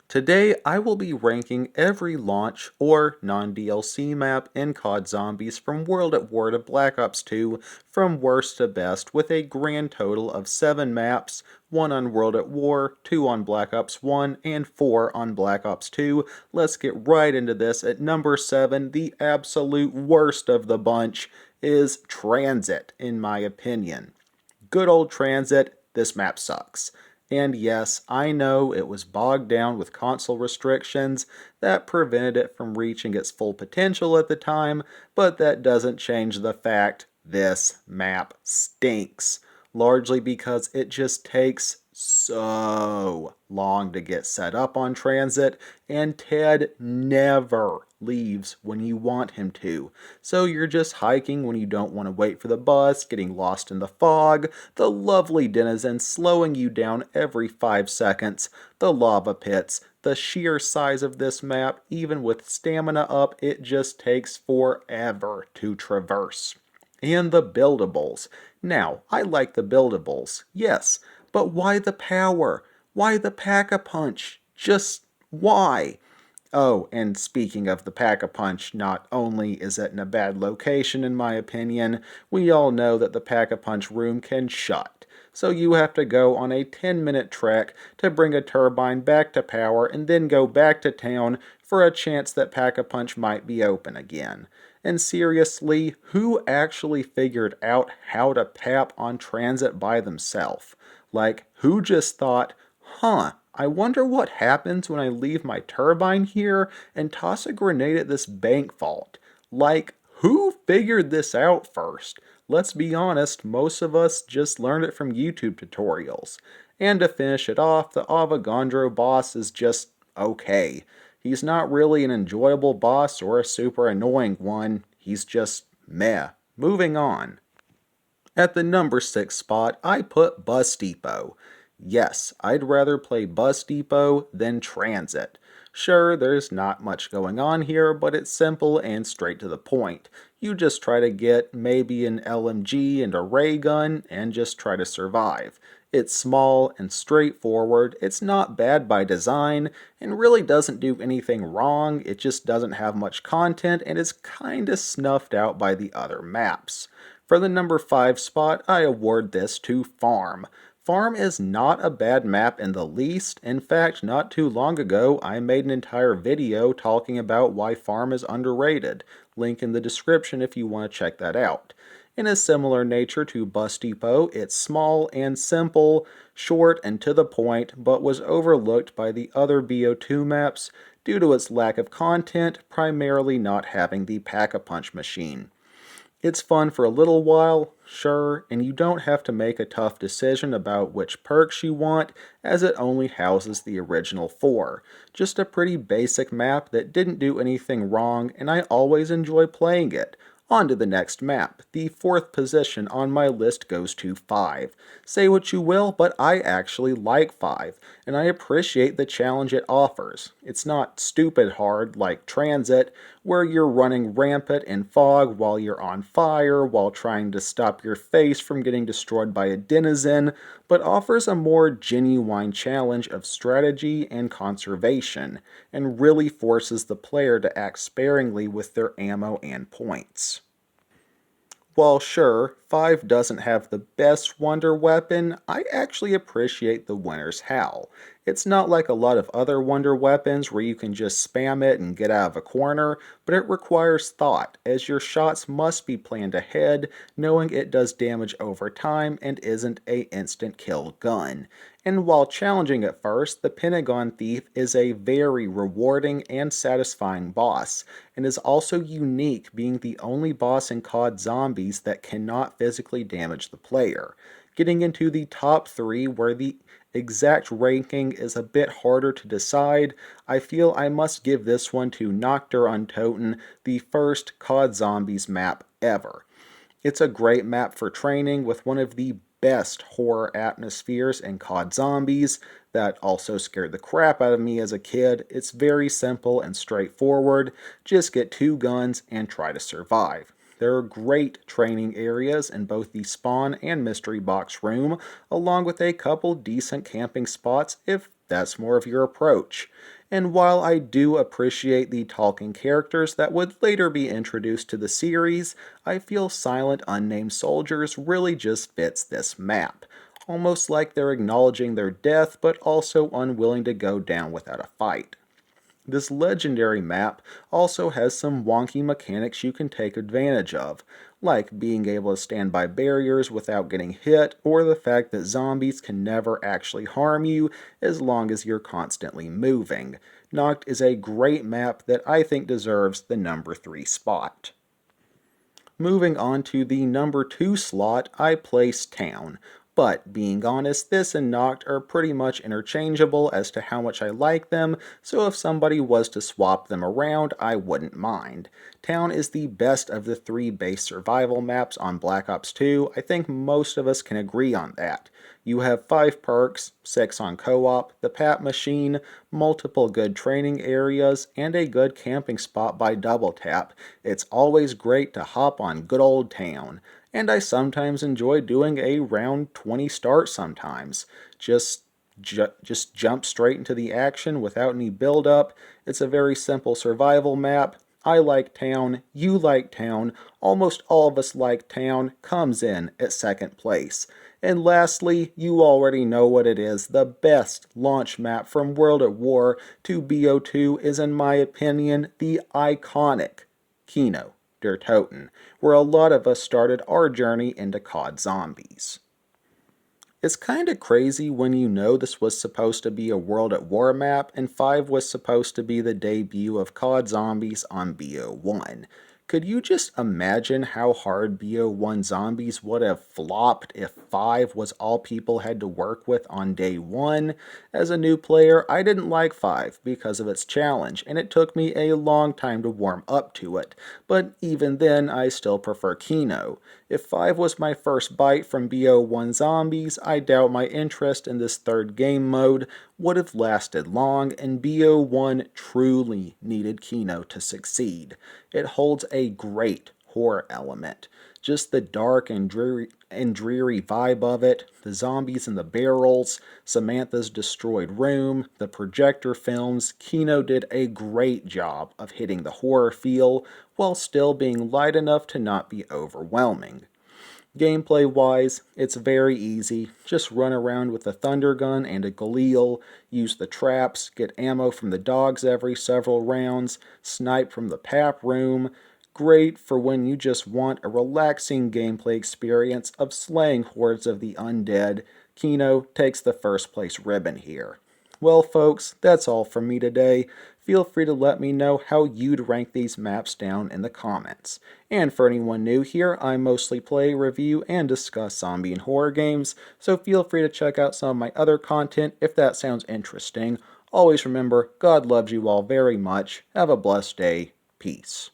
Today I will be ranking every launch or non-DLC map in COD Zombies from World at War to Black Ops 2 from worst to best with a grand total of 7 maps, 1 on World at War, 2 on Black Ops 1, and 4 on Black Ops 2. Let's get right into this. At number 7, the absolute worst of the bunch is Tranzit, in my opinion. Good old Tranzit, this map sucks. And yes, I know it was bogged down with console restrictions that prevented it from reaching its full potential at the time, but that doesn't change the fact this map stinks. Largely because it just takes so long to get set up on Transit, and Ted never leaves when you want him to. So you're just hiking when you don't want to wait for the bus, getting lost in the fog, the lovely denizens slowing you down every 5 seconds, the lava pits, the sheer size of this map, even with stamina up, it just takes forever to traverse. And the buildables. Now, I like the buildables, yes, but why the power? Why the pack-a-punch? Just why? Oh, and speaking of the Pack-a-Punch, not only is it in a bad location in my opinion, we all know that the Pack-a-Punch room can shut. So you have to go on a 10-minute trek to bring a turbine back to power and then go back to town for a chance that Pack-a-Punch might be open again. And seriously, who actually figured out how to pap on Transit by themselves? Like, who just thought, I wonder what happens when I leave my turbine here and toss a grenade at this bank vault? Like, who figured this out first? Let's be honest, most of us just learned it from YouTube tutorials. And to finish it off, the Avogadro boss is just okay. He's not really an enjoyable boss or a super annoying one, he's just meh. Moving on. At the number 6 spot, I put Bus Depot. Yes, I'd rather play Bus Depot than Transit. Sure, there's not much going on here, but it's simple and straight to the point. You just try to get maybe an LMG and a ray gun and just try to survive. It's small and straightforward, it's not bad by design, and really doesn't do anything wrong, it just doesn't have much content and is kinda snuffed out by the other maps. For the number 5 spot, I award this to Farm. Farm is not a bad map in the least. In fact, not too long ago, I made an entire video talking about why Farm is underrated. Link in the description if you want to check that out. In a similar nature to Bus Depot, it's small and simple, short and to the point, but was overlooked by the other BO2 maps due to its lack of content, primarily not having the Pack-a-Punch machine. It's fun for a little while, sure, and you don't have to make a tough decision about which perks you want, as it only houses the original 4. Just a pretty basic map that didn't do anything wrong, and I always enjoy playing it. On to the next map. The 4th position on my list goes to 5. Say what you will, but I actually like 5, and I appreciate the challenge it offers. It's not stupid hard like Transit, where you're running rampant in fog while you're on fire, while trying to stop your face from getting destroyed by a denizen, but offers a more genuine challenge of strategy and conservation, and really forces the player to act sparingly with their ammo and points. While sure, 5 doesn't have the best wonder weapon, I actually appreciate the winner's howl. It's not like a lot of other wonder weapons where you can just spam it and get out of a corner, but it requires thought, as your shots must be planned ahead, knowing it does damage over time and isn't a instant kill gun. And while challenging at first, the Pentagon Thief is a very rewarding and satisfying boss, and is also unique, being the only boss in COD Zombies that cannot physically damage the player. Getting into the top 3 where the exact ranking is a bit harder to decide, I feel I must give this one to Noctur Untoten, the first COD Zombies map ever. It's a great map for training with one of the best horror atmospheres in COD Zombies that also scared the crap out of me as a kid. It's very simple and straightforward. Just get 2 guns and try to survive. There are great training areas in both the spawn and mystery box room, along with a couple decent camping spots if that's more of your approach. And while I do appreciate the talking characters that would later be introduced to the series, I feel Silent Unnamed Soldiers really just fits this map. Almost like they're acknowledging their death, but also unwilling to go down without a fight. This legendary map also has some wonky mechanics you can take advantage of, like being able to stand by barriers without getting hit, or the fact that zombies can never actually harm you as long as you're constantly moving. Noct is a great map that I think deserves the number 3 spot. Moving on to the number 2 slot, I place Town. But being honest, this and Noct are pretty much interchangeable as to how much I like them, so if somebody was to swap them around, I wouldn't mind. Town is the best of the 3 base survival maps on Black Ops 2. I think most of us can agree on that. You have 5 perks, 6 on co-op, the PAP machine, multiple good training areas, and a good camping spot by Double Tap. It's always great to hop on good old Town. And I sometimes enjoy doing a round 20 start sometimes. Just jump straight into the action without any build up. It's a very simple survival map. I like Town, you like Town, almost all of us like Town, comes in at second place. And lastly, you already know what it is. The best launch map from World at War to BO2 is, in my opinion, the iconic Kino, Der Toten, where a lot of us started our journey into COD Zombies. It's kinda crazy when you know this was supposed to be a World at War map, and 5 was supposed to be the debut of COD Zombies on BO1. Could you just imagine how hard BO1 Zombies would have flopped if 5 was all people had to work with on day 1? As a new player, I didn't like 5 because of its challenge, and it took me a long time to warm up to it. But even then, I still prefer Kino. If 5 was my first bite from BO1 Zombies, I doubt my interest in this third game mode would have lasted long, and BO1 truly needed Kino to succeed. It holds a great horror element. Just the dark and dreary vibe of it, the zombies in the barrels, Samantha's destroyed room, the projector films. Kino did a great job of hitting the horror feel while still being light enough to not be overwhelming. Gameplay wise, it's very easy. Just run around with a thunder gun and a Galil, use the traps, get ammo from the dogs every several rounds, snipe from the PAP room. Great for when you just want a relaxing gameplay experience of slaying hordes of the undead. Kino takes the first place ribbon here. Well, folks, that's all from me today. Feel free to let me know how you'd rank these maps down in the comments. And for anyone new here, I mostly play, review, and discuss zombie and horror games, so feel free to check out some of my other content if that sounds interesting. Always remember, God loves you all very much. Have a blessed day. Peace.